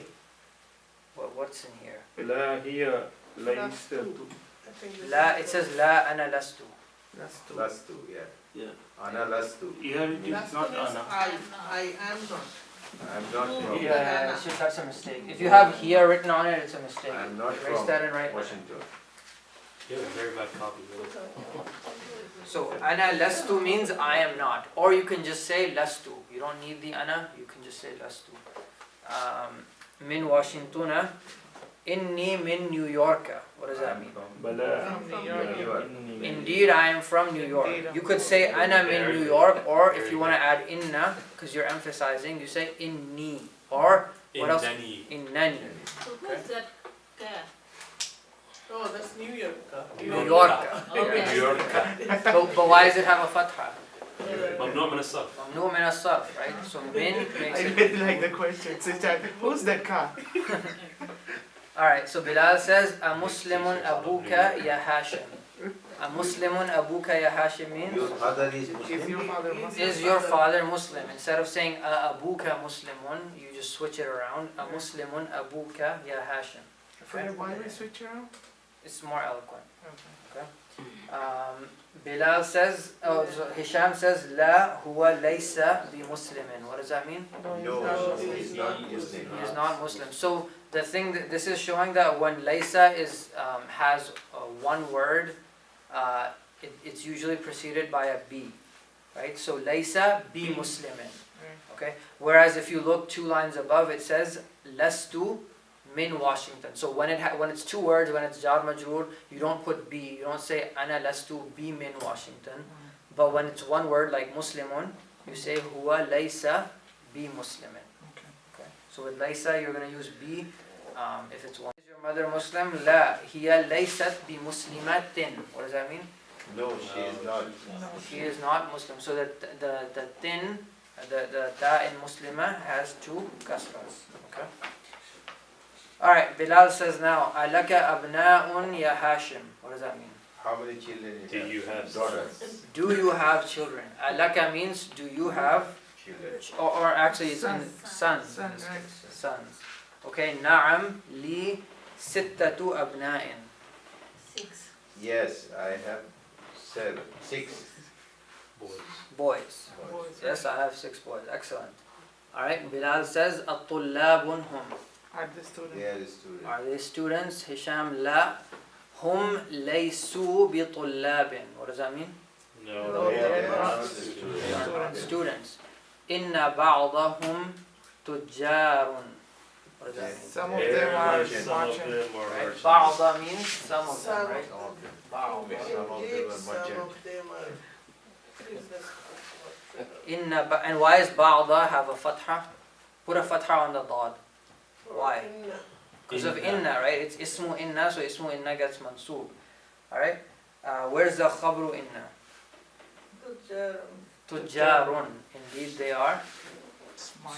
[SPEAKER 1] What's in here?
[SPEAKER 2] La here,
[SPEAKER 4] That's two. I think this
[SPEAKER 1] La.
[SPEAKER 4] is
[SPEAKER 1] It says la ana lastu.
[SPEAKER 3] That's two.
[SPEAKER 9] Lastu, yeah.
[SPEAKER 8] yeah
[SPEAKER 9] Ana lastu.
[SPEAKER 2] Here it is
[SPEAKER 4] That's
[SPEAKER 2] not
[SPEAKER 4] the
[SPEAKER 2] Anna.
[SPEAKER 4] I am not.
[SPEAKER 9] I'm not from,
[SPEAKER 1] Yeah, it's just that's a mistake. If you have here written on it, it's a mistake.
[SPEAKER 9] I'm not
[SPEAKER 1] Erase
[SPEAKER 9] from
[SPEAKER 1] that and write.
[SPEAKER 9] Washington.
[SPEAKER 7] You have a very bad copy. Really.
[SPEAKER 1] So ana lastu means I am not, or you can just say lastu. You don't need the ana. You can just say lastu. Min Washingtona, inni min New Yorker. What does that mean?
[SPEAKER 2] Bala.
[SPEAKER 4] I'm from
[SPEAKER 3] New York.
[SPEAKER 4] New York.
[SPEAKER 1] Indeed, I am from New York. You could say ana min New York, or if you want to add inna, because you're emphasizing, you say inni, or what else?
[SPEAKER 7] Innani.
[SPEAKER 1] Innani.
[SPEAKER 6] So who's that guy?
[SPEAKER 4] Oh, that's New York.
[SPEAKER 1] New Yorker.
[SPEAKER 6] Okay.
[SPEAKER 7] New York.
[SPEAKER 1] But why does it have a fatha?
[SPEAKER 7] Mamnu min as-sarf.
[SPEAKER 1] Mamnu min as-sarf, right? So min makes
[SPEAKER 3] I
[SPEAKER 1] it.
[SPEAKER 3] really like the question. It's like, who's that car?
[SPEAKER 1] Alright, so Bilal says, A Muslimun abuka ya Hashim. A Muslimun abuka ya Hashim means,
[SPEAKER 9] Your father is
[SPEAKER 3] Is
[SPEAKER 9] Muslim?
[SPEAKER 3] your father Muslim?
[SPEAKER 1] is your father Muslim? Instead of saying A abuka Muslimun, you just switch it around. A Muslimun abuka ya Hashim. Okay?
[SPEAKER 3] Why we switch around?
[SPEAKER 1] It's more eloquent.
[SPEAKER 3] Okay.
[SPEAKER 1] Bilal says, so Hisham says, La huwa laysa bi Muslimin. What does that mean?
[SPEAKER 9] No, he is not Muslim.
[SPEAKER 1] He is not Muslim. So the thing that this is showing that when laysa is has one word, it's usually preceded by a B, right? So laysa bi Muslimin. Okay. Whereas if you look 2 lines above, it says lastu min Washington. So when it's 2 words, when it's jar majroor, you don't put B. You don't say ana lastu bi min Washington. But when it's 1 word like Muslimun, you say huwa laysa bi Muslimin. So with laysa, you're going to use be if it's one. Is your mother Muslim? لا هي ليست بمسلمة. What does that mean?
[SPEAKER 9] No, she is not.
[SPEAKER 1] She is not Muslim. So the tin, the ta in Muslima has two kasras. Okay. Alright, Bilal says now, Alaka abna'un ya Hashim. What does that mean?
[SPEAKER 9] How many children
[SPEAKER 7] Do you have
[SPEAKER 9] daughters?
[SPEAKER 1] Do you have children? Alaka means do you have,
[SPEAKER 9] Children.
[SPEAKER 1] or actually it's in
[SPEAKER 3] Sons.
[SPEAKER 1] sons.
[SPEAKER 3] Son, right.
[SPEAKER 1] Sons. Okay, na'am li sittatu abna'in.
[SPEAKER 6] 6.
[SPEAKER 9] Yes, I have 6
[SPEAKER 7] boys?
[SPEAKER 1] Boys.
[SPEAKER 3] Boys,
[SPEAKER 1] Yes, I have 6 boys. Excellent. Alright, Bilal says, at-tullabun hum.
[SPEAKER 3] Are the students?
[SPEAKER 9] They are the students.
[SPEAKER 1] Are they students? Hisham, la. Hum laysu bi tullabin. What does that mean?
[SPEAKER 3] No,
[SPEAKER 9] They
[SPEAKER 3] they
[SPEAKER 9] are
[SPEAKER 3] are
[SPEAKER 9] not
[SPEAKER 3] not.
[SPEAKER 9] the
[SPEAKER 1] They are not
[SPEAKER 9] students.
[SPEAKER 1] students. Inna ba'dahum tujjarun. What does that mean?
[SPEAKER 3] Some of
[SPEAKER 9] They
[SPEAKER 3] them
[SPEAKER 9] are
[SPEAKER 3] are
[SPEAKER 9] merchants.
[SPEAKER 7] Some of
[SPEAKER 3] merchants.
[SPEAKER 7] them are
[SPEAKER 1] Right?
[SPEAKER 7] merchants.
[SPEAKER 1] Ba'da means some of them,
[SPEAKER 4] Some.
[SPEAKER 1] right? Ba'da.
[SPEAKER 9] Some of them
[SPEAKER 4] Indeed,
[SPEAKER 9] are
[SPEAKER 4] some
[SPEAKER 9] merchant.
[SPEAKER 4] of them are business.
[SPEAKER 1] And why does ba'da have a fatha? Put a fatha on the dad. Why? Because of inna, right? It's ismu inna, so ismu inna gets mansub. Alright? Where's the khabru inna? Tujjarun. Indeed they are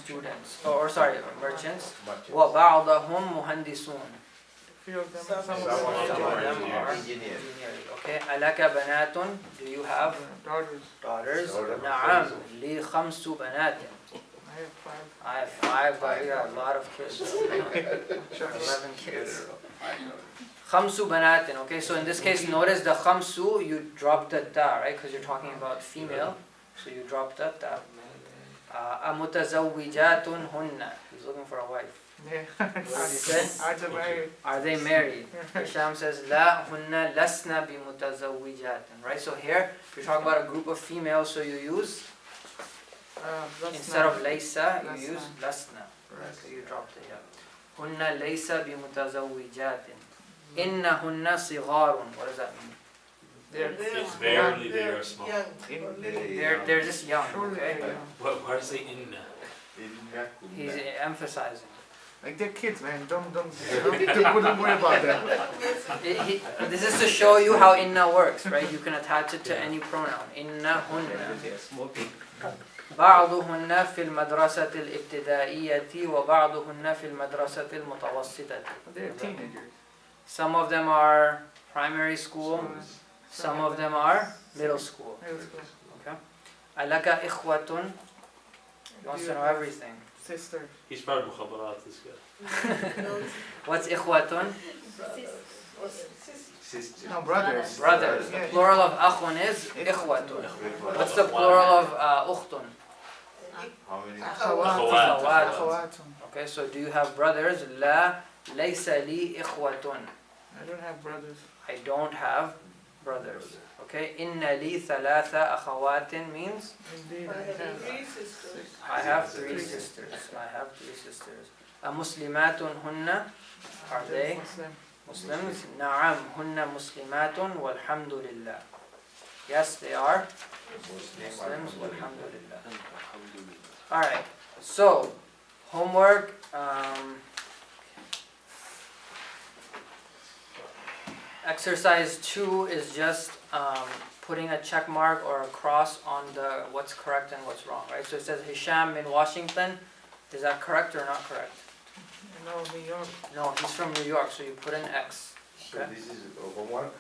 [SPEAKER 1] students. Or sorry, merchants.
[SPEAKER 9] Merchants.
[SPEAKER 1] وَبَعْضَهُمْ مُهَنْدِسُونَ.
[SPEAKER 3] Few of them,
[SPEAKER 4] Some
[SPEAKER 3] some of
[SPEAKER 9] Some
[SPEAKER 3] them
[SPEAKER 9] of
[SPEAKER 3] are
[SPEAKER 9] them
[SPEAKER 1] are
[SPEAKER 3] daughters.
[SPEAKER 9] engineers.
[SPEAKER 1] Engineers. Okay. أَلَكَ بَنَاتٌ. Do you have
[SPEAKER 3] Daughters.
[SPEAKER 1] daughters?
[SPEAKER 9] Daughters.
[SPEAKER 1] نعم. لي 5 بنات.
[SPEAKER 3] I have 5.
[SPEAKER 1] I have 5, but we got a lot of kids. 11 kids. Khamsu banatin, okay, so in this case, notice the khamsu, you drop the ta, right, because you're talking about female, so you drop the ta. Amutazawwijatun hunna, he's looking for a wife.
[SPEAKER 3] Yeah.
[SPEAKER 1] What did he say?
[SPEAKER 3] Are they married?
[SPEAKER 1] Are they married? Hisham says, La hunna lasna bimutazawwijatin, right, so here, if you're talking about a group of females, so you use, instead of laysa, you use lasna, so you drop the ya. Hunna laysa bimutazawwijatin. Innahunna sigharun. What does that mean?
[SPEAKER 7] It's barely they are small.
[SPEAKER 1] They're just young, okay?
[SPEAKER 7] Why does it say inna?
[SPEAKER 1] He's emphasizing.
[SPEAKER 3] Like they're kids, man. Don't worry about them.
[SPEAKER 1] This is to show you how inna works, right? You can attach it to any pronoun. Innahunna. بعضهن في المدرسة الابتدائية وبعضهن في المدرسة المتوسطة.
[SPEAKER 3] They're teenagers.
[SPEAKER 1] Some of them are primary school, some of them are middle school.
[SPEAKER 3] Middle school.
[SPEAKER 1] Okay. ألك إخوة. He wants to know everything.
[SPEAKER 3] Sister.
[SPEAKER 7] He's probably mukhabarat, this guy.
[SPEAKER 1] What's إخوة?
[SPEAKER 9] Sisters.
[SPEAKER 3] No, brothers.
[SPEAKER 1] Brothers. The
[SPEAKER 3] Yeah.
[SPEAKER 1] plural of أخ is إخوة. What's the plural of أخت?
[SPEAKER 9] How many?
[SPEAKER 7] Akhawat.
[SPEAKER 3] Akhawatun.
[SPEAKER 1] Okay, so do you have brothers? لا ليس لي إخوة.
[SPEAKER 3] I don't have brothers.
[SPEAKER 1] I don't have brothers. Okay, إن لي ثلاثة أخوات means
[SPEAKER 3] Indeed,
[SPEAKER 4] I
[SPEAKER 3] I
[SPEAKER 4] have
[SPEAKER 3] have.
[SPEAKER 4] 3 sisters.
[SPEAKER 1] I have 3 sisters. I have 3 sisters. أمسلمات هن? Are they
[SPEAKER 3] Muslim.
[SPEAKER 1] Muslims? نعم هن مسلمات والحمد لله. Yes, they are Muslims والحمد لله. Alright, so homework. Exercise 2 is just putting a check mark or a cross on the what's correct and what's wrong, right? So it says Hisham in Washington. Is that correct or not correct?
[SPEAKER 3] No, New York.
[SPEAKER 1] No, he's from New York, so you put an X.
[SPEAKER 9] So this is homework?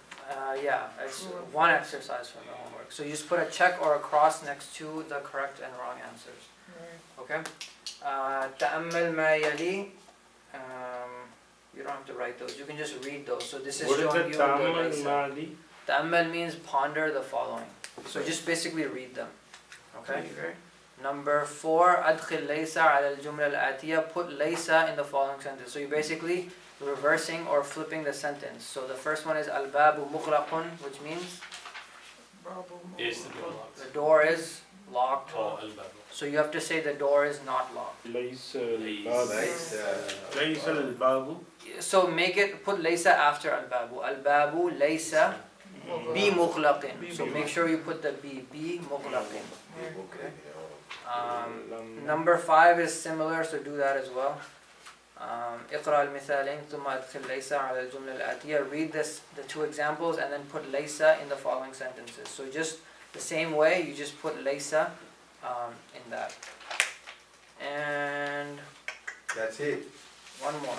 [SPEAKER 1] Yeah, it's one exercise from the homework. So you just put a check or a cross next to the correct and wrong answers.
[SPEAKER 3] Right.
[SPEAKER 1] Okay? تأمل ما يلي. You don't have to write those. You can just read those. So this is
[SPEAKER 2] What is
[SPEAKER 1] showing
[SPEAKER 2] the
[SPEAKER 1] you
[SPEAKER 2] Tamal
[SPEAKER 1] the lesson.
[SPEAKER 2] Mali?
[SPEAKER 1] Ta'ammal means ponder the following. So just basically read them. Okay? Number 4, أدخل ليس على الجملة الآتية. Put ليس in the following sentence. So you're basically reversing or flipping the sentence. So the first one is الباب مغلق, which means
[SPEAKER 7] Is the door locked?
[SPEAKER 1] the door is locked.
[SPEAKER 7] Oh, al-bab.
[SPEAKER 1] So you have to say the door is not locked.
[SPEAKER 2] ليس
[SPEAKER 7] ليس.
[SPEAKER 2] ليس الباب.
[SPEAKER 1] So make it, put ليس after الباب. الباب ليس بمغلق. So make sure you put the B. بمغلق.
[SPEAKER 9] Okay.
[SPEAKER 1] Number 5 is similar, so do that as well. اقرأ المثالين ثم أدخل ليس على الجملة الآتية. Read the 2 examples and then put ليس in the following sentences. So just the same way, you just put ليس in that. And
[SPEAKER 9] That's it.
[SPEAKER 1] one more.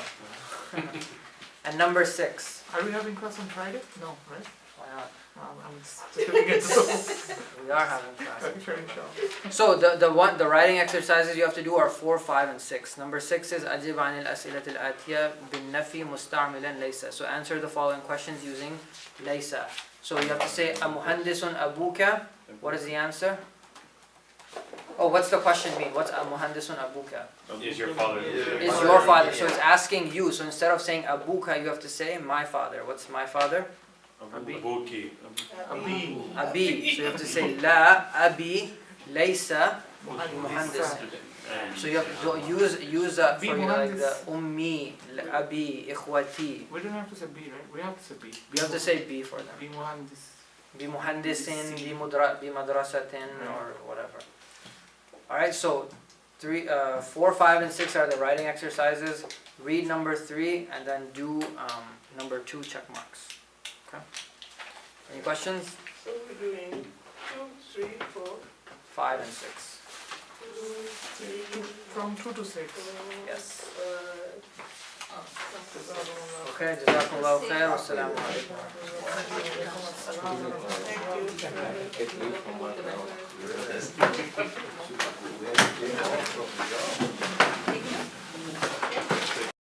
[SPEAKER 1] And number 6.
[SPEAKER 3] Are we having class on Friday? No, right?
[SPEAKER 1] Why not?
[SPEAKER 3] I'm just looking at this.
[SPEAKER 1] We are having class.
[SPEAKER 3] Sure, inshallah.
[SPEAKER 1] So the writing exercises you have to do are 4, 5, and 6. Number 6 is أجب عن الأسئلة الآتية بالنفي مستعملا ليس. So answer the following questions using ليس. So you have to say أمهندس أبوك. What is the answer? Oh, what's the question mean? What's أمهندس أبوك?
[SPEAKER 7] Is your father?
[SPEAKER 1] Is your father. So it's asking you. So instead of saying أبوك, you have to say my father. What's my father?
[SPEAKER 7] Abuki.
[SPEAKER 3] Abi.
[SPEAKER 1] Abi. So you have to say لا أبي ليس مهندس. So you have to use that for like the ummi, abi, ikhwati.
[SPEAKER 3] We don't have to say B, right? We have to say B.
[SPEAKER 1] You have to say B for them.
[SPEAKER 3] B muhandis.
[SPEAKER 1] Bi muhandisin, bi madrasatin, or whatever. Alright, so 4, 5, and 6 are the writing exercises. Read number 3 and then do number 2 check marks. Okay. Any questions?
[SPEAKER 4] So we're doing 2, 3, 4.
[SPEAKER 1] 5 and 6.
[SPEAKER 4] 2, 3,
[SPEAKER 3] From 2 to 6.
[SPEAKER 4] 4.
[SPEAKER 1] Yes.
[SPEAKER 4] Uh,
[SPEAKER 1] Okay, jazakumullahu khair. Wassalamu alaikum.
[SPEAKER 4] Thank you.
[SPEAKER 9] We have to take off from the job.